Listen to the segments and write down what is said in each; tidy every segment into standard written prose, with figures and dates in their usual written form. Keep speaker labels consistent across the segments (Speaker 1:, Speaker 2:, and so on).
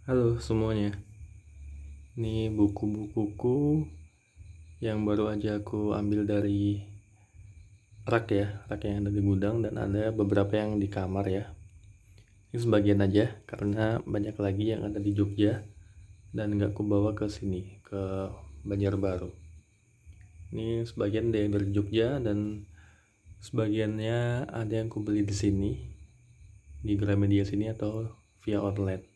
Speaker 1: Halo semuanya, ini buku-bukuku yang baru aja aku ambil dari rak yang ada di gudang, dan ada beberapa yang di kamar ya. Ini sebagian aja karena banyak lagi yang ada di Jogja dan nggak aku bawa ke sini, ke Banjarbaru. Ini sebagian dari Jogja dan sebagiannya ada yang aku beli di sini, di Gramedia sini atau via online.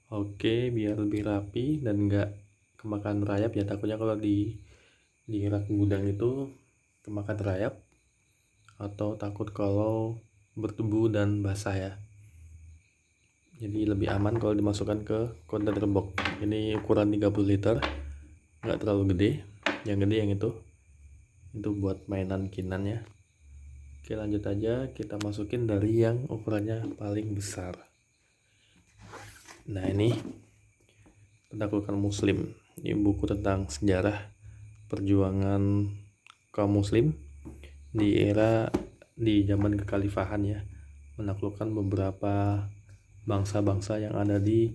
Speaker 1: Oke, biar lebih rapi dan nggak kemakan rayap ya, takutnya kalau di rak gudang itu kemakan rayap atau takut kalau berdebu dan basah ya. Jadi lebih aman kalau dimasukkan ke container box. Ini ukuran 30 liter, nggak terlalu gede. Yang gede yang itu buat mainan kinannya. Oke, lanjut aja, kita masukin dari yang ukurannya paling besar. Nah, ini Penaklukan Muslim. Ini buku tentang sejarah perjuangan kaum muslim di zaman kekhalifahan ya, menaklukkan beberapa bangsa-bangsa yang ada di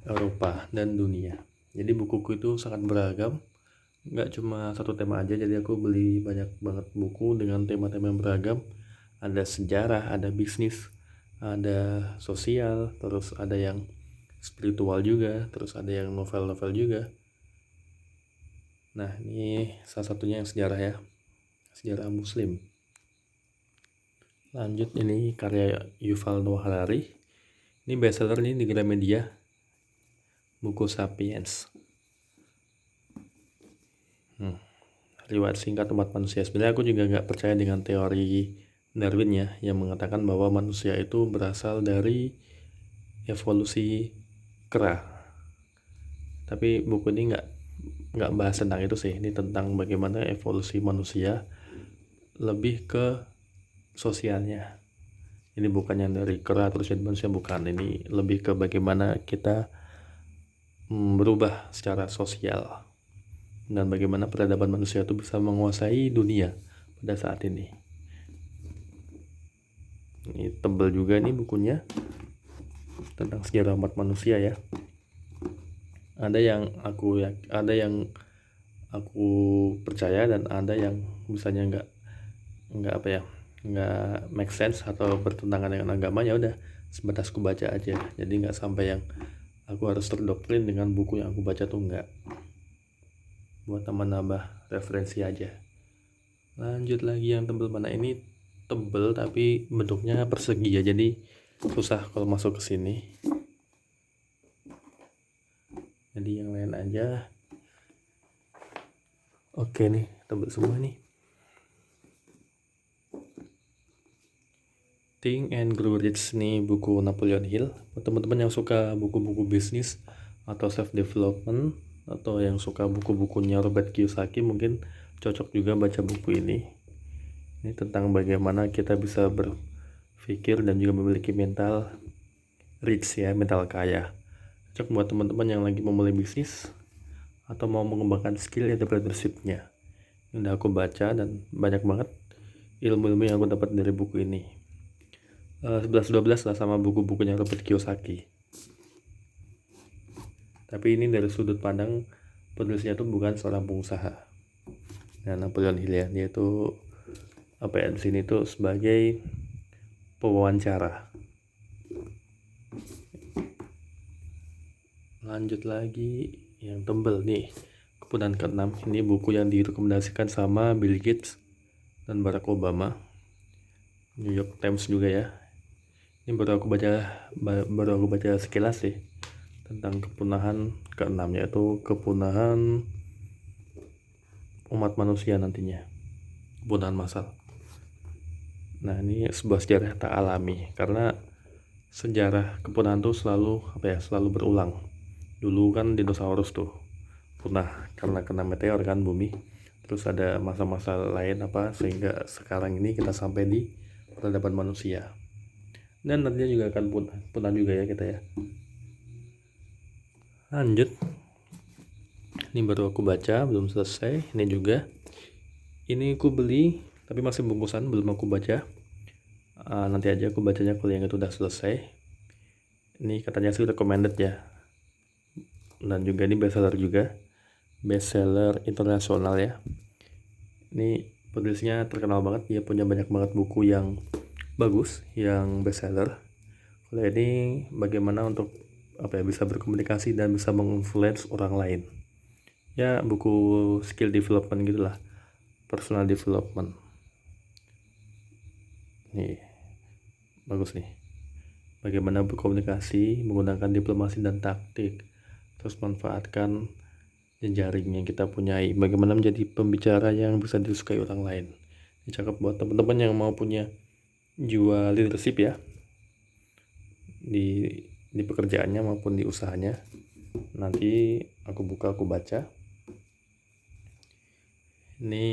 Speaker 1: Eropa dan dunia. Jadi bukuku itu sangat beragam, nggak cuma satu tema aja. Jadi aku beli banyak banget buku dengan tema-tema yang beragam. Ada sejarah, ada bisnis, ada sosial, terus ada yang spiritual juga, terus ada yang novel-novel juga. Nah, ini salah satunya yang sejarah ya, sejarah muslim. Lanjut, ini karya Yuval Noah Harari. Ini bestseller nih di Gramedia, buku Sapiens. Riwayat singkat umat manusia. Sebenarnya aku juga nggak percaya dengan teori Darwin ya, yang mengatakan bahwa manusia itu berasal dari evolusi kera. Tapi buku ini nggak bahas tentang itu sih. Ini tentang bagaimana evolusi manusia lebih ke sosialnya. Ini bukannya dari kera terus jadi manusia, bukan. Ini lebih ke bagaimana kita berubah secara sosial dan bagaimana peradaban manusia itu bisa menguasai dunia pada saat ini. Ini tebal juga nih bukunya, tentang sejarah umat manusia ya. Ada yang aku percaya dan ada yang misalnya nggak make sense atau bertentangan dengan agama. Ya udah, sebatas aku baca aja. Jadi nggak sampai yang aku harus terdoktrin dengan buku yang aku baca tuh, nggak. Buat nambah referensi aja. Lanjut lagi yang tebel, mana ini tebel tapi bentuknya persegi ya, jadi susah kalau masuk ke sini. Jadi yang lain aja. Oke nih, tebel semua nih. Think and Grow Rich nih, buku Napoleon Hill. Buat teman-teman yang suka buku-buku bisnis atau self development, atau yang suka buku-bukunya Robert Kiyosaki, mungkin cocok juga baca buku ini. Ini tentang bagaimana kita bisa berpikir dan juga memiliki mental rich ya, mental kaya. Cocok buat teman-teman yang lagi memulai bisnis atau mau mengembangkan skill entrepreneurship-nya. Ini udah aku baca dan banyak banget ilmu-ilmu yang aku dapat dari buku ini. 11-12 lah sama buku-bukunya Robert Kiyosaki. Tapi ini dari sudut pandang penulisnya tuh bukan seorang pengusaha. Nah, Napoleon Hill ya, dia tuh di sini tuh sebagai pewawancara. Lanjut lagi yang tebel nih, Kepunaan ke-6. Ini buku yang direkomendasikan sama Bill Gates dan Barack Obama, New York Times juga ya. Ini baru aku baca sekilas sih tentang kepunahan ke-6, yaitu kepunahan umat manusia nantinya, kepunahan massal. Nah, ini sebuah sejarah tak alami, karena sejarah kepunahan tuh selalu berulang. Dulu kan dinosaurus tuh punah karena kena meteor kan bumi. Terus ada masa-masa lain sehingga sekarang ini kita sampai di peradaban manusia. Dan nantinya juga akan punah juga ya kita ya. Lanjut. Ini baru aku baca, belum selesai. Ini juga. Ini aku beli tapi masih bungkusan, belum aku baca. Nanti aja aku bacanya kalau yang itu udah selesai. Ini katanya sih recommended ya, dan juga ini bestseller internasional ya. Ini penulisnya terkenal banget, dia punya banyak banget buku yang bagus, yang bestseller. Kalau ini bagaimana untuk bisa berkomunikasi dan bisa menginfluence orang lain. Ya, buku skill development gitulah, personal development. Nih, bagus nih. Bagaimana berkomunikasi menggunakan diplomasi dan taktik, terus manfaatkan jejaring yang kita punyai, bagaimana menjadi pembicara yang bisa disukai orang lain. Ini cakep buat teman-teman yang mau punya jiwa leadership ya, di pekerjaannya maupun di usahanya. Nanti aku baca. Ini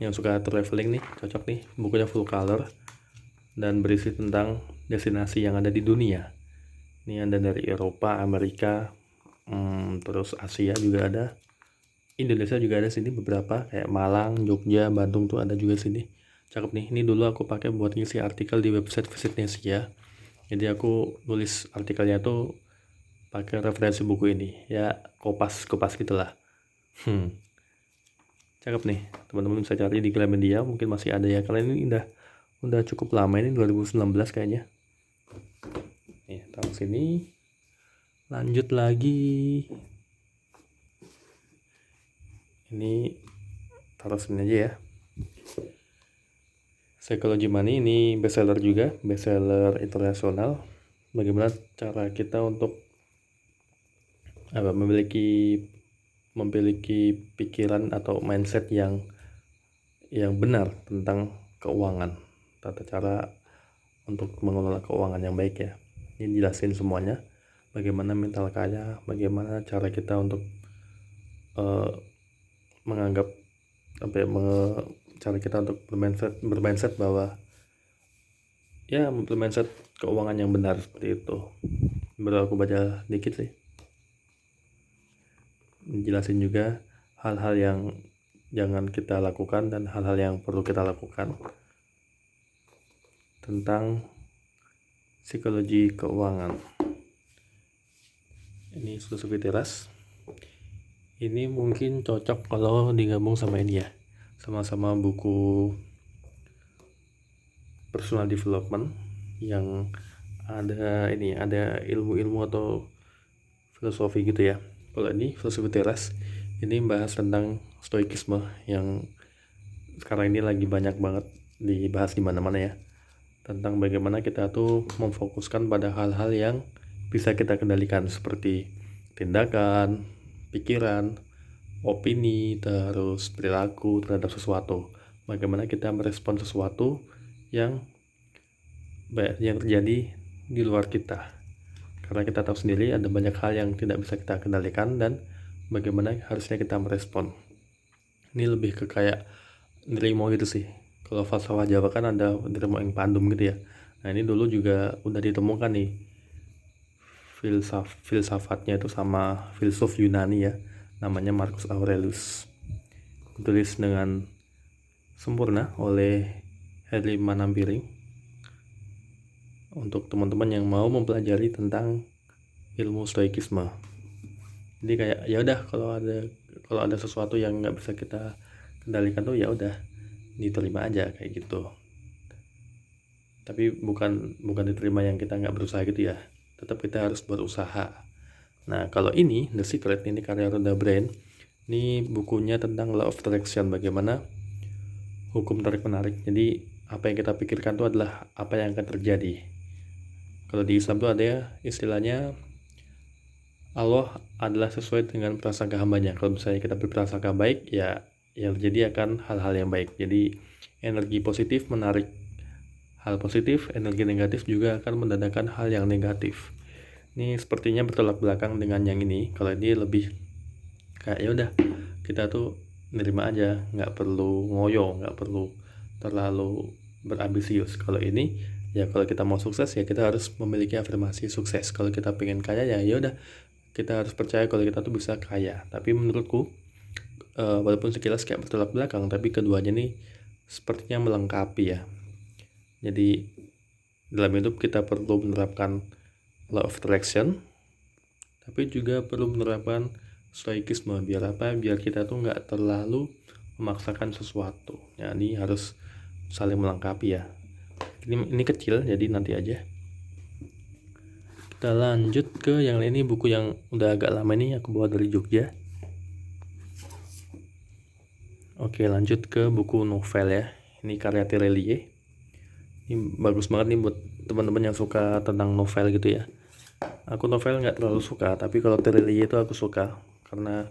Speaker 1: yang suka traveling nih, cocok nih, bukunya full color dan berisi tentang destinasi yang ada di dunia. Ini ada dari Eropa, Amerika, terus Asia juga ada, Indonesia juga ada sini beberapa, kayak Malang, Jogja, Bandung tuh ada juga sini. Cakep nih. Ini dulu aku pakai buat ngisi artikel di website Visitnesia. Jadi aku nulis artikelnya tuh pakai referensi buku ini ya, kopas gitulah. Cakep nih, teman-teman bisa cari di Gramedia, mungkin masih ada ya, karena ini udah cukup lama, ini 2019 kayaknya. Nih, taruh sini. Lanjut lagi. Ini taruh sini aja ya. Psychology Money ini bestseller juga, bestseller internasional. Bagaimana cara kita untuk memiliki pikiran atau mindset yang benar tentang keuangan, tata cara untuk mengelola keuangan yang baik ya. Ini jelasin semuanya, bagaimana mental kaya, bagaimana cara kita untuk menganggap cara kita untuk bermindset bahwa ya, bermindset keuangan yang benar, seperti itu. Baru aku baca dikit sih. Jelasin juga hal-hal yang jangan kita lakukan dan hal-hal yang perlu kita lakukan tentang psikologi keuangan. Ini filosofi teras. Ini mungkin cocok kalau digabung sama ini ya, sama-sama buku personal development yang ada ilmu-ilmu atau filosofi gitu ya. Kalau ini filosofi teras, ini bahas tentang stoikisme yang sekarang ini lagi banyak banget dibahas di mana-mana ya, tentang bagaimana kita tuh memfokuskan pada hal-hal yang bisa kita kendalikan, seperti tindakan, pikiran, opini, terus perilaku terhadap sesuatu. Bagaimana kita merespon sesuatu yang terjadi di luar kita. Karena kita tahu sendiri ada banyak hal yang tidak bisa kita kendalikan dan bagaimana harusnya kita merespon. Ini lebih ke kayak nerimo gitu sih. Kalau falsafah Jawa kan ada nerimo yang pandum gitu ya. Nah, ini dulu juga udah ditemukan nih filsafatnya itu sama filsuf Yunani ya, namanya Marcus Aurelius. Ditulis dengan sempurna oleh Henry Manampiring. Untuk teman-teman yang mau mempelajari tentang ilmu stoikisme. Jadi kayak ya udah, kalau ada sesuatu yang nggak bisa kita kendalikan tuh ya udah diterima aja kayak gitu. Tapi bukan diterima yang kita nggak berusaha gitu ya. Tetap kita harus berusaha. Nah, kalau ini The Secret, ini karya Rhonda Byrne. Ini bukunya tentang law of attraction, bagaimana hukum tarik menarik. Jadi apa yang kita pikirkan itu adalah apa yang akan terjadi. Kalau di Islam tuh ada istilahnya Allah adalah sesuai dengan prasangka hambanya. Kalau misalnya kita berprasangka baik, ya yang terjadi akan hal-hal yang baik. Jadi energi positif menarik hal positif, energi negatif juga akan mendatangkan hal yang negatif. Ini sepertinya bertolak belakang dengan yang ini. Kalau ini lebih kayak ya udah, kita tuh nerima aja, nggak perlu ngoyo, nggak perlu terlalu berambisius. Kalau ini ya, kalau kita mau sukses ya kita harus memiliki afirmasi sukses. Kalau kita pengen kaya ya udah, kita harus percaya kalau kita tuh bisa kaya. Tapi menurutku walaupun sekilas kayak bertolak belakang, tapi keduanya nih sepertinya melengkapi ya. Jadi dalam hidup kita perlu menerapkan law of attraction, tapi juga perlu menerapkan stoikisme. Biar apa? Biar kita tuh nggak terlalu memaksakan sesuatu. Ya, ini harus saling melengkapi ya. Ini kecil, jadi nanti aja. Kita lanjut ke yang ini, buku yang udah agak lama ini, aku bawa dari Jogja. Oke, lanjut ke buku novel ya. Ini karya Terelie. Ini bagus banget nih buat teman-teman yang suka tentang novel gitu ya. Aku novel nggak terlalu suka, tapi kalau Terelie itu aku suka karena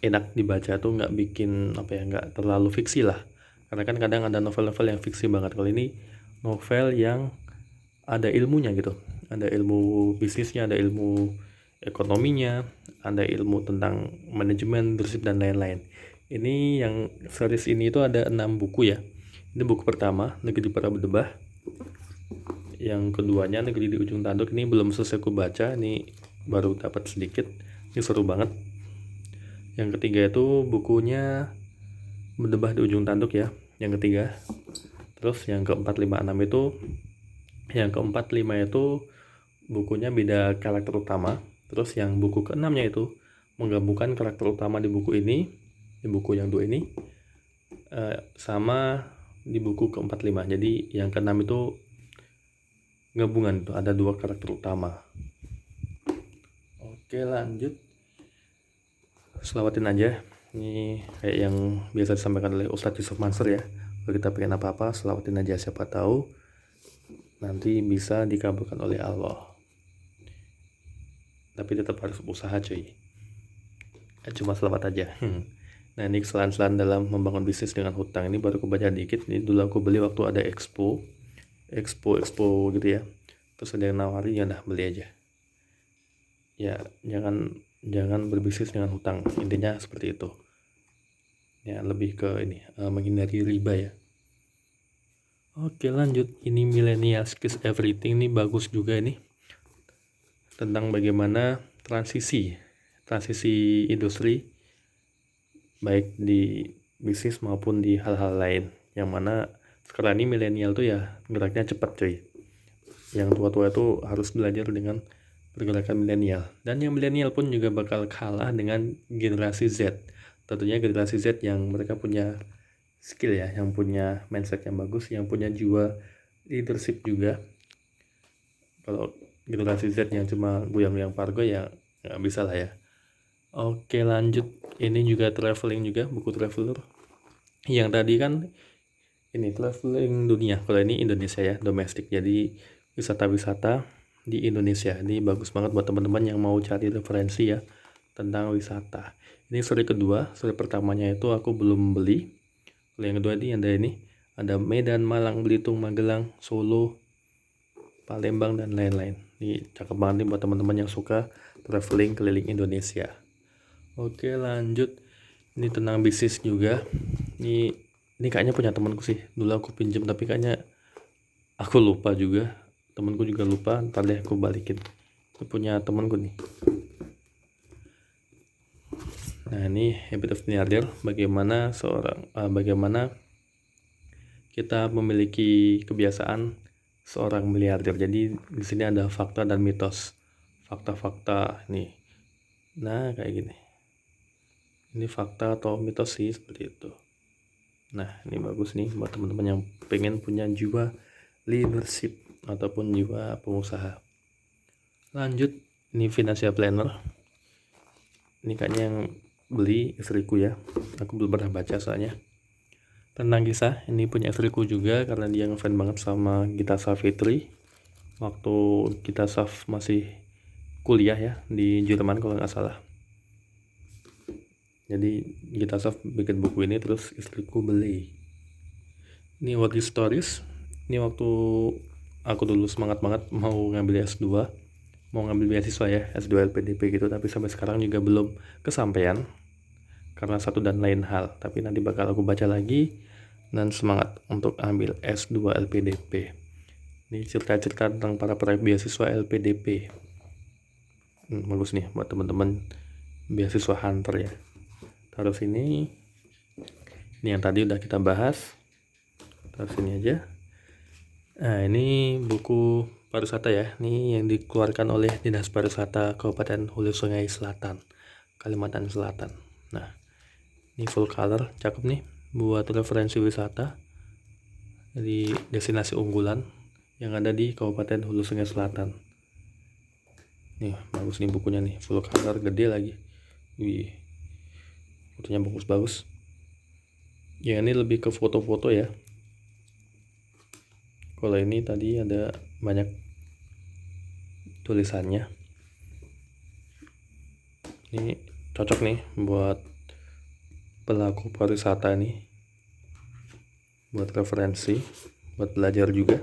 Speaker 1: enak dibaca tuh, nggak bikin apa ya, nggak terlalu fiksi lah. Karena kan kadang ada novel-novel yang fiksi banget. Kalau ini novel yang ada ilmunya gitu, ada ilmu bisnisnya, ada ilmu ekonominya, ada ilmu tentang manajemen, leadership dan lain-lain. Ini yang series ini itu ada 6 buku ya. Ini buku pertama, Negeri Para Berdebah. Yang keduanya, Negeri di Ujung Tanduk. Ini belum selesai aku baca, ini baru dapat sedikit. Ini seru banget. Yang ketiga itu bukunya Berdebah di Ujung Tanduk ya, yang ketiga. Terus yang keempat, lima, enam itu, yang keempat, lima itu bukunya beda karakter utama. Terus yang buku keenamnya itu menggabungkan karakter utama di buku ini, di buku yang dua ini, sama di buku keempat, lima. Jadi yang keenam itu gabungan, itu ada dua karakter utama. Oke, lanjut. Selawatin aja. Ini kayak yang biasa disampaikan oleh Ustadz Yusuf Mansur ya. Kalau kita pengen apa-apa, selawatin aja, siapa tahu nanti bisa dikabulkan oleh Allah. Tapi tetap harus usaha cuy. Cuma selawat aja. Nah, ini kesalahan-kesalahan dalam membangun bisnis dengan hutang. Ini baru aku baca dikit. Ini dulu aku beli waktu ada expo gitu ya. Terus ada yang nawari, ya udah beli aja. Ya, jangan berbisnis dengan hutang. Intinya seperti itu. Ya, lebih ke ini, menghindari riba ya. Oke, lanjut. Ini Millennials Kiss Everything, ini bagus juga ini. Tentang bagaimana transisi industri baik di bisnis maupun di hal-hal lain, yang mana sekarang ini milenial tuh ya geraknya cepat cuy. Yang tua-tua itu harus belajar dengan pergerakan milenial, dan yang milenial pun juga bakal kalah dengan generasi Z. Tentunya generasi Z yang mereka punya skill ya, yang punya mindset yang bagus, yang punya jiwa leadership juga. Kalau generasi Z yang cuma goyang-goyang pargo ya nggak bisa lah ya. Oke, lanjut. Ini juga traveling juga, buku traveler. Yang tadi kan ini traveling dunia, kalau ini Indonesia ya, domestik. Jadi wisata-wisata di Indonesia. Ini bagus banget buat teman-teman yang mau cari referensi ya tentang wisata. Ini seri kedua, seri pertamanya itu aku belum beli. Kalau yang kedua ini ada Medan, Malang, Belitung, Magelang, Solo, Palembang dan lain-lain. Ini cakep banget nih buat teman-teman yang suka traveling keliling Indonesia. Oke, lanjut. Ini tentang bisnis juga. Ini kayaknya punya temanku sih. Dulu aku pinjam tapi kayaknya aku lupa juga. Temanku juga lupa. Ntar deh aku balikin. Itu punya temanku nih. Nah, ini Habit of Milliardaire. Bagaimana kita memiliki kebiasaan seorang miliarder. Jadi di sini ada fakta dan mitos. Fakta-fakta nih. Nah, kayak gini. Ini fakta atau mitos sih, seperti itu. Nah, ini bagus nih buat teman-teman yang pengen punya jiwa leadership ataupun jiwa pengusaha. Lanjut, ini Financial Planner. Ini kayaknya yang beli istriku ya. Aku belum pernah baca soalnya. Tentang kisah, ini punya istriku juga karena dia ngefans banget sama Gita Savitri. Waktu Gita Sav masih kuliah ya di Jerman kalau nggak salah. Jadi Gita Sav bikin buku ini, terus istriku beli. Ini What is Stories. Ini waktu aku dulu semangat banget mau ngambil S2, mau ngambil beasiswa ya, S2 LPDP gitu, tapi sampai sekarang juga belum kesampaian karena satu dan lain hal. Tapi nanti bakal aku baca lagi dan semangat untuk ambil S2 LPDP. Ini cerita-cerita tentang para peraih beasiswa LPDP. Bagus nih buat teman-teman beasiswa hunter ya. Taruh sini. Ini yang tadi udah kita bahas. Taruh sini aja. Nah, ini buku pariwisata ya. Ini yang dikeluarkan oleh Dinas Pariwisata Kabupaten Hulu Sungai Selatan, Kalimantan Selatan. Nah, ini full color, cakep nih buat referensi wisata di destinasi unggulan yang ada di Kabupaten Hulu Sungai Selatan. Nih, bagus nih bukunya nih, full color, gede lagi. Wih, fotonya bagus-bagus. Ya, ini lebih ke foto-foto ya. Kalau ini tadi ada banyak tulisannya. Ini cocok nih buat pelaku pariwisata nih, buat referensi, buat belajar juga.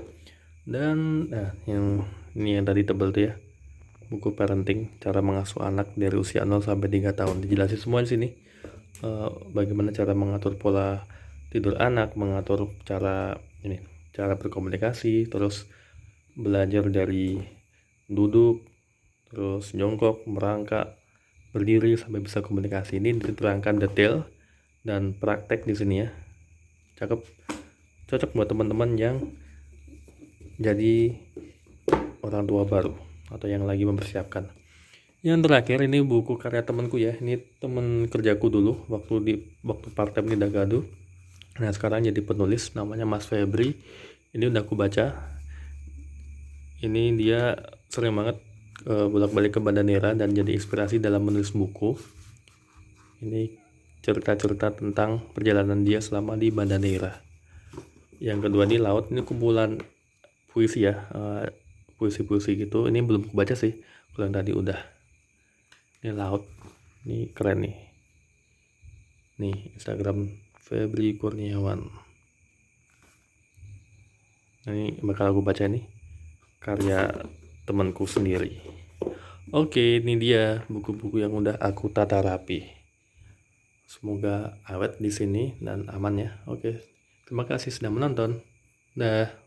Speaker 1: Dan yang ini yang tadi tebel tuh ya, buku parenting, cara mengasuh anak dari usia 0 sampai 3 tahun. Dijelasin semua di sini. Bagaimana cara mengatur pola tidur anak, mengatur cara berkomunikasi, terus belajar dari duduk, terus jongkok, merangkak, berdiri sampai bisa komunikasi. Ini diterangkan detail dan praktek di sini ya. Cakep, cocok buat teman-teman yang jadi orang tua baru atau yang lagi mempersiapkan. Yang terakhir ini buku karya temanku ya. Ini teman kerjaku dulu waktu part-time di Dagadu. Nah, sekarang jadi penulis, namanya Mas Febri. Ini udah aku baca. Ini dia sering banget bolak-balik ke Banda Neira dan jadi inspirasi dalam menulis buku. Ini cerita-cerita tentang perjalanan dia selama di Banda Neira. Yang kedua ini Laut, ini kumpulan puisi ya, puisi-puisi gitu. Ini belum aku baca sih, kalau yang tadi udah. Ini Laut, ini keren nih. Nih Instagram Febri Kurniawan. Ini bakal aku baca nih, karya temanku sendiri. Oke, ini dia buku-buku yang udah aku tata rapi. Semoga awet di sini dan aman ya. Oke, terima kasih sudah menonton. Dah.